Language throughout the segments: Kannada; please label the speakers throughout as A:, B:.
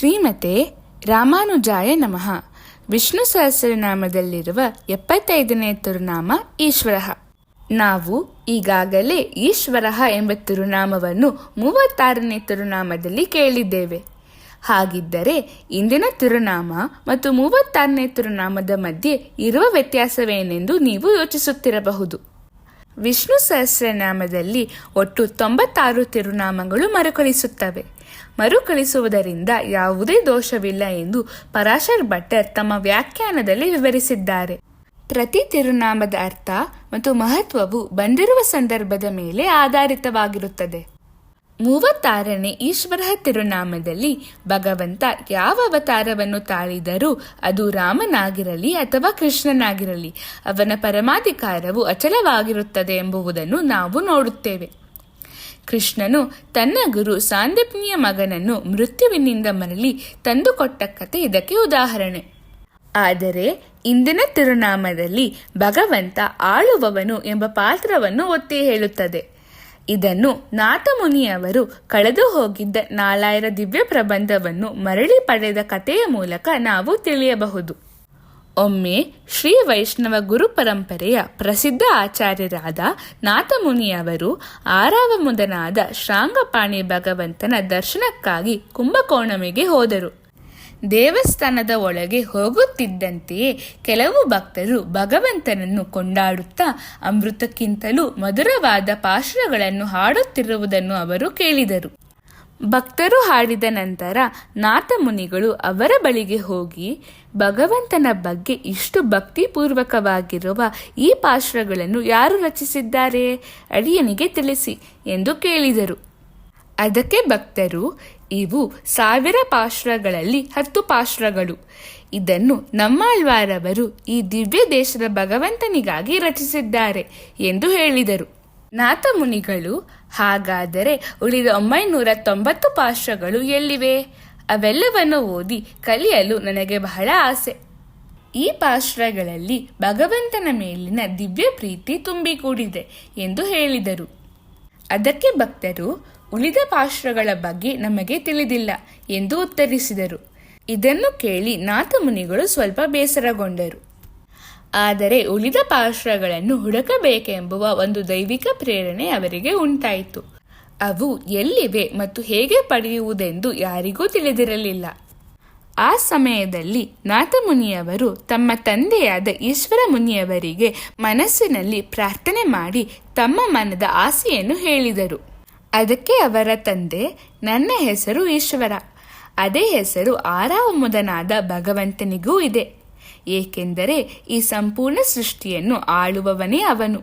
A: ಶ್ರೀಮತೆ ರಾಮಾನುಜಾಯ ನಮಃ. ವಿಷ್ಣು ಸಹಸ್ರನಾಮದಲ್ಲಿರುವ 75ನೇ ತಿರುನಾಮ ಈಶ್ವರ. ನಾವು ಈಗಾಗಲೇ ಈಶ್ವರ ಎಂಬ ತಿರುನಾಮವನ್ನು 36ನೇ ತಿರುನಾಮದಲ್ಲಿ ಕೇಳಿದ್ದೇವೆ. ಹಾಗಿದ್ದರೆ ಇಂದಿನ ತಿರುನಾಮ ಮತ್ತು 36ನೇ ತಿರುನಾಮದ ಮಧ್ಯೆ ಇರುವ ವ್ಯತ್ಯಾಸವೇನೆಂದು ನೀವು ಯೋಚಿಸುತ್ತಿರಬಹುದು. ವಿಷ್ಣು ಸಹಸ್ರನಾಮದಲ್ಲಿ ಒಟ್ಟು 96 ತಿರುನಾಮಗಳು ಮರುಕಳಿಸುತ್ತವೆ. ಮರುಕಳಿಸುವುದರಿಂದ ಯಾವುದೇ ದೋಷವಿಲ್ಲ ಎಂದು ಪರಾಶರ್ ಭಟ್ಟರ್ ತಮ್ಮ ವ್ಯಾಖ್ಯಾನದಲ್ಲಿ ವಿವರಿಸಿದ್ದಾರೆ. ಪ್ರತಿ ತಿರುನಾಮದ ಅರ್ಥ ಮತ್ತು ಮಹತ್ವವು ಬಂದಿರುವ ಸಂದರ್ಭದ ಮೇಲೆ ಆಧಾರಿತವಾಗಿರುತ್ತದೆ. 36ನೇ ಈಶ್ವರ ತಿರುನಾಮದಲ್ಲಿ ಭಗವಂತ ಯಾವ ಅವತಾರವನ್ನು ತಾಳಿದರೂ ಅದು ರಾಮನಾಗಿರಲಿ ಅಥವಾ ಕೃಷ್ಣನಾಗಿರಲಿ ಅವನ ಪರಮಾಧಿಕಾರವು ಅಚಲವಾಗಿರುತ್ತದೆ ಎಂಬುದನ್ನು ನಾವು ನೋಡುತ್ತೇವೆ. ಕೃಷ್ಣನು ತನ್ನ ಗುರು ಸಾಂದೀಪನಿಯ ಮಗನನ್ನು ಮೃತ್ಯುವಿನಿಂದ ಮರಳಿ ತಂದುಕೊಟ್ಟ ಕಥೆ ಇದಕ್ಕೆ ಉದಾಹರಣೆ. ಆದರೆ ಇಂದಿನ ತಿರುನಾಮದಲ್ಲಿ ಭಗವಂತ ಆಳುವವನು ಎಂಬ ಪಾತ್ರವನ್ನು ಒತ್ತಿ ಹೇಳುತ್ತದೆ. ಇದನ್ನು ನಾಥಮುನಿಯವರು ಕಳೆದು ಹೋಗಿದ್ದ 4000 ದಿವ್ಯ ಪ್ರಬಂಧವನ್ನು ಮರಳಿ ಪಡೆದ ಕಥೆಯ ಮೂಲಕ ನಾವು ತಿಳಿಯಬಹುದು. ಒಮ್ಮೆ ಶ್ರೀ ವೈಷ್ಣವ ಗುರು ಪರಂಪರೆಯ ಪ್ರಸಿದ್ಧ ಆಚಾರ್ಯರಾದ ನಾಥಮುನಿಯವರು ಆರಾವಮುದನಾದ ಶ್ರಾಂಗಪಾಣಿ ಭಗವಂತನ ದರ್ಶನಕ್ಕಾಗಿ ಕುಂಭಕೋಣಮಿಗೆ ಹೋದರು. ದೇವಸ್ಥಾನದ ಒಳಗೆ ಹೋಗುತ್ತಿದ್ದಂತೆಯೇ ಕೆಲವು ಭಕ್ತರು ಭಗವಂತನನ್ನು ಕೊಂಡಾಡುತ್ತಾ ಅಮೃತಕ್ಕಿಂತಲೂ ಮಧುರವಾದ ಪಾಶುರಗಳನ್ನು ಹಾಡುತ್ತಿರುವುದನ್ನು ಅವರು ಕೇಳಿದರು. ಭಕ್ತರು ಹಾಡಿದ ನಂತರ ನಾಥಮುನಿಗಳು ಅವರ ಬಳಿಗೆ ಹೋಗಿ, ಭಗವಂತನ ಬಗ್ಗೆ ಇಷ್ಟು ಭಕ್ತಿಪೂರ್ವಕವಾಗಿರುವ ಈ ಪಾಶುರಗಳನ್ನು ಯಾರು ರಚಿಸಿದ್ದಾರೆ, ಅಡಿಯನಿಗೆ ತಿಳಿಸಿ ಎಂದು ಕೇಳಿದರು. ಅದಕ್ಕೆ ಭಕ್ತರು, ಇವು 1000 ಪಾಶುರಗಳಲ್ಲಿ 10 ಪಾಶುರಗಳು. ಇದನ್ನು ನಮ್ಮಾಳ್ವಾರವರು ಈ ದಿವ್ಯ ದೇಶದ ಭಗವಂತನಿಗಾಗಿ ರಚಿಸಿದ್ದಾರೆ ಎಂದು ಹೇಳಿದರು. ನಾಥಮುನಿಗಳು, ಹಾಗಾದರೆ ಉಳಿದ 990 ಪಾಶುರಗಳು ಎಲ್ಲಿವೆ? ಅವೆಲ್ಲವನ್ನು ಓದಿ ಕಲಿಯಲು ನನಗೆ ಬಹಳ ಆಸೆ. ಈ ಪಾಶುರಗಳಲ್ಲಿ ಭಗವಂತನ ಮೇಲಿನ ದಿವ್ಯ ಪ್ರೀತಿ ತುಂಬಿಕೂಡಿದೆ ಎಂದು ಹೇಳಿದರು. ಅದಕ್ಕೆ ಭಕ್ತರು, ಉಳಿದ ಪಾಶುರಗಳ ಬಗ್ಗೆ ನಮಗೆ ತಿಳಿದಿಲ್ಲ ಎಂದು ಉತ್ತರಿಸಿದರು. ಇದನ್ನು ಕೇಳಿ ನಾಥಮುನಿಗಳು ಸ್ವಲ್ಪ ಬೇಸರಗೊಂಡರು. ಆದರೆ ಉಳಿದ ಪಾಶುರಗಳನ್ನು ಹುಡುಕಬೇಕೆಂಬುವ ಒಂದು ದೈವಿಕ ಪ್ರೇರಣೆ ಅವರಿಗೆ ಉಂಟಾಯಿತು. ಅವು ಎಲ್ಲಿವೆ ಮತ್ತು ಹೇಗೆ ಪಡೆಯುವುದೆಂದು ಯಾರಿಗೂ ತಿಳಿದಿರಲಿಲ್ಲ. ಆ ಸಮಯದಲ್ಲಿ ನಾಥಮುನಿಯವರು ತಮ್ಮ ತಂದೆಯಾದ ಈಶ್ವರ ಮುನಿಯವರಿಗೆ ಮನಸ್ಸಿನಲ್ಲಿ ಪ್ರಾರ್ಥನೆ ಮಾಡಿ ತಮ್ಮ ಮನದ ಆಸೆಯನ್ನು ಹೇಳಿದರು. ಅದಕ್ಕೆ ಅವರ ತಂದೆ, ನನ್ನ ಹೆಸರು ಈಶ್ವರ, ಅದೇ ಹೆಸರು ಆರಾವಮುದನಾದ ಭಗವಂತನಿಗೂ ಇದೆ. ಏಕೆಂದರೆ ಈ ಸಂಪೂರ್ಣ ಸೃಷ್ಟಿಯನ್ನು ಆಳುವವನೇ ಅವನು.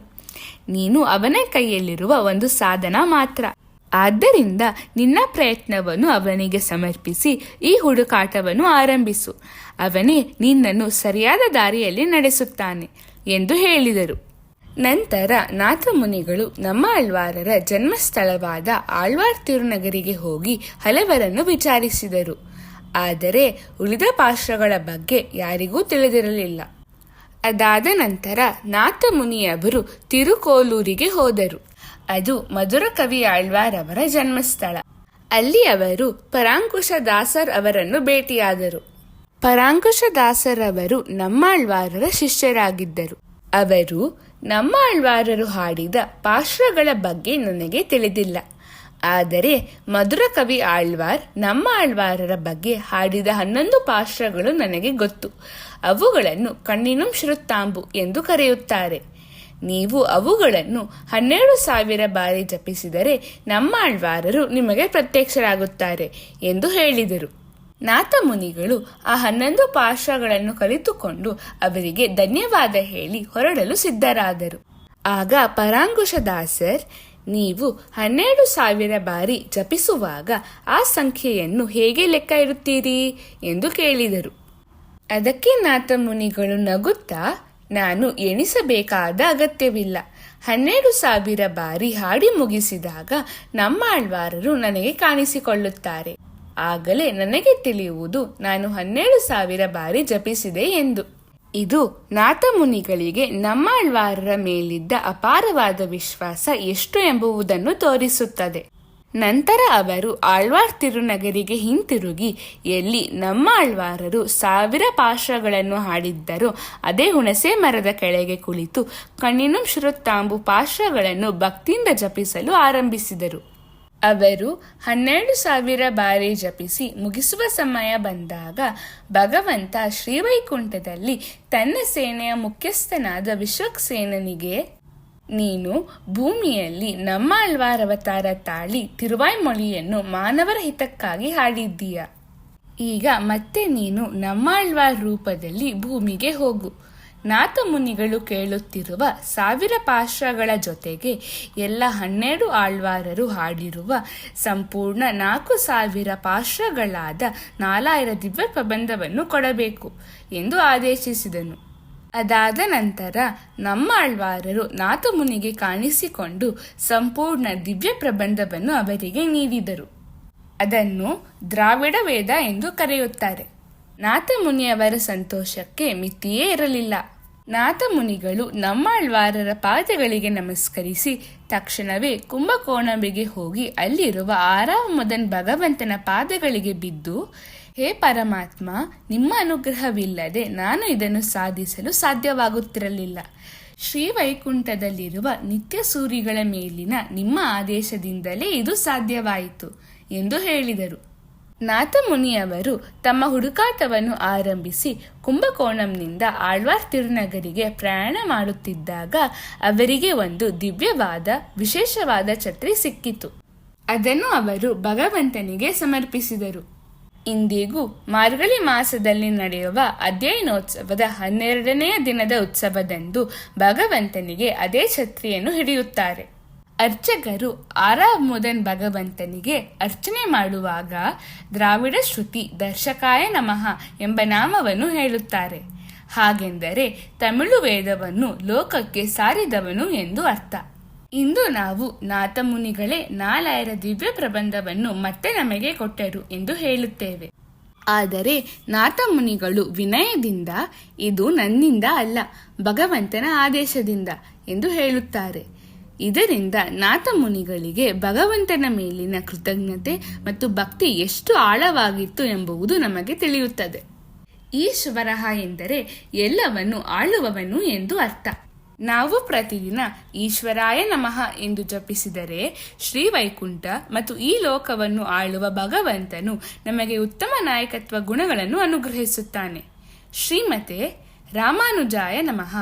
A: ನೀನು ಅವನ ಕೈಯಲ್ಲಿರುವ ಒಂದು ಸಾಧನ ಮಾತ್ರ. ಆದ್ದರಿಂದ ನಿನ್ನ ಪ್ರಯತ್ನವನ್ನು ಅವನಿಗೆ ಸಮರ್ಪಿಸಿ ಈ ಹುಡುಕಾಟವನ್ನು ಆರಂಭಿಸು. ಅವನೇ ನಿನ್ನನ್ನು ಸರಿಯಾದ ದಾರಿಯಲ್ಲಿ ನಡೆಸುತ್ತಾನೆ ಎಂದು ಹೇಳಿದರು. ನಂತರ ನಾಥಮುನಿಗಳು ನಮ್ಮ ಆಳ್ವಾರರ ಜನ್ಮಸ್ಥಳವಾದ ಆಳ್ವಾರ್ ತಿರುನಗರಿಗೆ ಹೋಗಿ ಹಲವರನ್ನು ವಿಚಾರಿಸಿದರು. ಆದರೆ ಉಳಿದ ಪಾಶುರಗಳ ಬಗ್ಗೆ ಯಾರಿಗೂ ತಿಳಿದಿರಲಿಲ್ಲ. ಅದಾದ ನಂತರ ನಾಥಮುನಿಯವರು ತಿರುಕೋಲೂರಿಗೆ ಹೋದರು. ಅದು ಮಧುರ ಕವಿ ಆಳ್ವಾರ್ ಅವರ ಜನ್ಮಸ್ಥಳ. ಅಲ್ಲಿ ಅವರು ಪರಾಂಕುಶ ದಾಸರ್ ಅವರನ್ನು ಭೇಟಿಯಾದರು. ಪರಾಂಕುಶ ದಾಸರ್ ಅವರು ನಮ್ಮಾಳ್ವಾರರ ಶಿಷ್ಯರಾಗಿದ್ದರು. ಅವರು, ನಮ್ಮ ಆಳ್ವಾರರು ಹಾಡಿದ ಪಾಶುರಗಳ ಬಗ್ಗೆ ನನಗೆ ತಿಳಿದಿಲ್ಲ. ಆದರೆ ಮಧುರ ಕವಿ ಆಳ್ವಾರ್ ನಮ್ಮ ಆಳ್ವಾರರ ಬಗ್ಗೆ ಹಾಡಿದ 11 ಪಾಶುರಗಳು ನನಗೆ ಗೊತ್ತು. ಅವುಗಳನ್ನು ಕಣ್ಣಿನುಂ ಶ್ರುತ್ತಾಂಬು ಎಂದು ಕರೆಯುತ್ತಾರೆ. ನೀವು ಅವುಗಳನ್ನು 12,000 ಬಾರಿ ಜಪಿಸಿದರೆ ನಮ್ಮ ಆಳ್ವಾರರು ನಿಮಗೆ ಪ್ರತ್ಯಕ್ಷರಾಗುತ್ತಾರೆ ಎಂದು ಹೇಳಿದರು. ನಾಥಮುನಿಗಳು ಆ 11 ಪಾಶುರಗಳನ್ನು ಕಲಿತುಕೊಂಡು ಅವರಿಗೆ ಧನ್ಯವಾದ ಹೇಳಿ ಹೊರಡಲು ಸಿದ್ಧರಾದರು. ಆಗ ಪರಾಂಕುಶ ದಾಸರ್, ನೀವು 12,000 ಬಾರಿ ಜಪಿಸುವಾಗ ಆ ಸಂಖ್ಯೆಯನ್ನು ಹೇಗೆ ಲೆಕ್ಕ ಇಡುತ್ತೀರಿ ಎಂದು ಕೇಳಿದರು. ಅದಕ್ಕೆ ನಾಥಮುನಿಗಳು ನಗುತ್ತಾ, ನಾನು ಎಣಿಸಬೇಕಾದ ಅಗತ್ಯವಿಲ್ಲ. 12,000 ಬಾರಿ ಹಾಡಿ ಮುಗಿಸಿದಾಗ ನಮ್ಮ ಆಳ್ವಾರರು ನನಗೆ ಕಾಣಿಸಿಕೊಳ್ಳುತ್ತಾರೆ. ಆಗಲೇ ನನಗೆ ತಿಳಿಯುವುದು ನಾನು 12,000 ಬಾರಿ ಜಪಿಸಿದೆ ಎಂದು. ಇದು ನಾಥಮುನಿಗಳಿಗೆ ನಮ್ಮ ಆಳ್ವಾರರ ಮೇಲಿದ್ದ ಅಪಾರವಾದ ವಿಶ್ವಾಸ ಎಷ್ಟು ಎಂಬುದನ್ನು ತೋರಿಸುತ್ತದೆ. ನಂತರ ಅವರು ಆಳ್ವಾರ್ ತಿರುನಗರಿಗೆ ಹಿಂತಿರುಗಿ ಎಲ್ಲಿ ನಮ್ಮ ಆಳ್ವಾರರು 1000 ಪಾಶಗಳನ್ನು ಹಾಡಿದ್ದರೋ ಅದೇ ಹುಣಸೆ ಮರದ ಕೆಳಗೆ ಕುಳಿತು ಕಣ್ಣಿನುಂ ಶುರುತ್ತಾಂಬು ಪಾಶಗಳನ್ನು ಭಕ್ತಿಯಿಂದ ಜಪಿಸಲು ಆರಂಭಿಸಿದರು. ಅವರು 12,000 ಬಾರಿ ಜಪಿಸಿ ಮುಗಿಸುವ ಸಮಯ ಬಂದಾಗ ಭಗವಂತ ಶ್ರೀವೈಕುಂಠದಲ್ಲಿ ತನ್ನ ಸೇನೆಯ ಮುಖ್ಯಸ್ಥನಾದ ವಿಶ್ವಕ್ಸೇನನಿಗೆ, ನೀನು ಭೂಮಿಯಲ್ಲಿ ನಮ್ಮ ಆಳ್ವಾರ್ ಅವತಾರ ತಾಳಿ ತಿರುವಾಯ್ಮೊಳಿಯನ್ನು ಮಾನವರ ಹಿತಕ್ಕಾಗಿ ಹಾಡಿದ್ದೀಯ. ಈಗ ಮತ್ತೆ ನೀನು ನಮ್ಮ ಆಳ್ವಾರ್ ರೂಪದಲ್ಲಿ ಭೂಮಿಗೆ ಹೋಗು. ನಾಥ ಮುನಿಗಳು ಕೇಳುತ್ತಿರುವ 1000 ಪಾಶಗಳ ಜೊತೆಗೆ ಎಲ್ಲ 12 ಆಳ್ವಾರರು ಹಾಡಿರುವ ಸಂಪೂರ್ಣ 4,000 ಪಾಶಗಳಾದ 4000 ದಿವ್ಯ ಪ್ರಬಂಧವನ್ನು ಕೊಡಬೇಕು ಎಂದು ಆದೇಶಿಸಿದನು. ಅದಾದ ನಂತರ ನಮ್ಮ ಆಳ್ವಾರರು ನಾಥ ಮುನಿಗೆ ಕಾಣಿಸಿಕೊಂಡು ಸಂಪೂರ್ಣ ದಿವ್ಯ ಪ್ರಬಂಧವನ್ನು ಅವರಿಗೆ ನೀಡಿದರು. ಅದನ್ನು ದ್ರಾವಿಡ ವೇದ ಎಂದು ಕರೆಯುತ್ತಾರೆ. ನಾಥ ಮುನಿಯವರ ಸಂತೋಷಕ್ಕೆ ಮಿತಿಯೇ ಇರಲಿಲ್ಲ. ನಾಥ ಮುನಿಗಳು ನಮ್ಮ ಆಳ್ವಾರರ ಪಾದಗಳಿಗೆ ನಮಸ್ಕರಿಸಿ ತಕ್ಷಣವೇ ಕುಂಭಕೋಣಂಬಿಗೆ ಹೋಗಿ ಅಲ್ಲಿರುವ ಆರಾಮದನ್ ಭಗವಂತನ ಪಾದಗಳಿಗೆ ಬಿದ್ದು, ಹೇ ಪರಮಾತ್ಮ, ನಿಮ್ಮ ಅನುಗ್ರಹವಿಲ್ಲದೆ ನಾನು ಇದನ್ನು ಸಾಧಿಸಲು ಸಾಧ್ಯವಾಗುತ್ತಿರಲಿಲ್ಲ. ಶ್ರೀವೈಕುಂಠದಲ್ಲಿರುವ ನಿತ್ಯ ಸೂರಿಗಳ ಮೇಲಿನ ನಿಮ್ಮ ಆದೇಶದಿಂದಲೇ ಇದು ಸಾಧ್ಯವಾಯಿತು ಎಂದು ಹೇಳಿದರು. ನಾಥ ಮುನಿಯವರು ತಮ್ಮ ಹುಡುಕಾಟವನ್ನು ಆರಂಭಿಸಿ ಕುಂಭಕೋಣಂನಿಂದ ಆಳ್ವಾರ್ ತಿರುನಗರಿಗೆ ಪ್ರಯಾಣ ಮಾಡುತ್ತಿದ್ದಾಗ ಅವರಿಗೆ ಒಂದು ದಿವ್ಯವಾದ ವಿಶೇಷವಾದ ಛತ್ರಿ ಸಿಕ್ಕಿತು. ಅದನ್ನು ಅವರು ಭಗವಂತನಿಗೆ ಸಮರ್ಪಿಸಿದರು. ಇಂದಿಗೂ ಮಾರ್ಗಳಿ ಮಾಸದಲ್ಲಿ ನಡೆಯುವ ಅಧ್ಯಯನೋತ್ಸವದ 12ನೇ ದಿನದ ಉತ್ಸವದಂದು ಭಗವಂತನಿಗೆ ಅದೇ ಛತ್ರಿಯನ್ನು ಹಿಡಿಯುತ್ತಾರೆ. ಅರ್ಚಕರು ಆರಾಮುದನ್ ಭಗವಂತನಿಗೆ ಅರ್ಚನೆ ಮಾಡುವಾಗ ದ್ರಾವಿಡ ಶ್ರುತಿ ದರ್ಶಕಾಯ ನಮಃ ಎಂಬ ನಾಮವನ್ನು ಹೇಳುತ್ತಾರೆ. ಹಾಗೆಂದರೆ ತಮಿಳು ವೇದವನ್ನು ಲೋಕಕ್ಕೆ ಸಾರಿದವನು ಎಂದು ಅರ್ಥ. ಇಂದು ನಾವು ನಾಥ ಮುನಿಗಳೇ 4000 ದಿವ್ಯ ಪ್ರಬಂಧವನ್ನು ಮತ್ತೆ ನಮಗೆ ಕೊಟ್ಟರು ಎಂದು ಹೇಳುತ್ತೇವೆ. ಆದರೆ ನಾಥ ಮುನಿಗಳು ವಿನಯದಿಂದ ಇದು ನನ್ನಿಂದ ಅಲ್ಲ, ಭಗವಂತನ ಆದೇಶದಿಂದ ಎಂದು ಹೇಳುತ್ತಾರೆ. ಇದರಿಂದ ನಾಥ ಮುನಿಗಳಿಗೆ ಭಗವಂತನ ಮೇಲಿನ ಕೃತಜ್ಞತೆ ಮತ್ತು ಭಕ್ತಿ ಎಷ್ಟು ಆಳವಾಗಿತ್ತು ಎಂಬುದು ನಮಗೆ ತಿಳಿಯುತ್ತದೆ. ಈಶ್ವರಃ ಎಂದರೆ ಎಲ್ಲವನ್ನು ಆಳುವವನು ಎಂದು ಅರ್ಥ. ನಾವು ಪ್ರತಿದಿನ ಈಶ್ವರಾಯ ನಮಃ ಎಂದು ಜಪಿಸಿದರೆ ಶ್ರೀವೈಕುಂಠ ಮತ್ತು ಈ ಲೋಕವನ್ನು ಆಳುವ ಭಗವಂತನು ನಮಗೆ ಉತ್ತಮ ನಾಯಕತ್ವ ಗುಣಗಳನ್ನು ಅನುಗ್ರಹಿಸುತ್ತಾನೆ. ಶ್ರೀಮತೆ ರಾಮಾನುಜಾಯ ನಮಃ.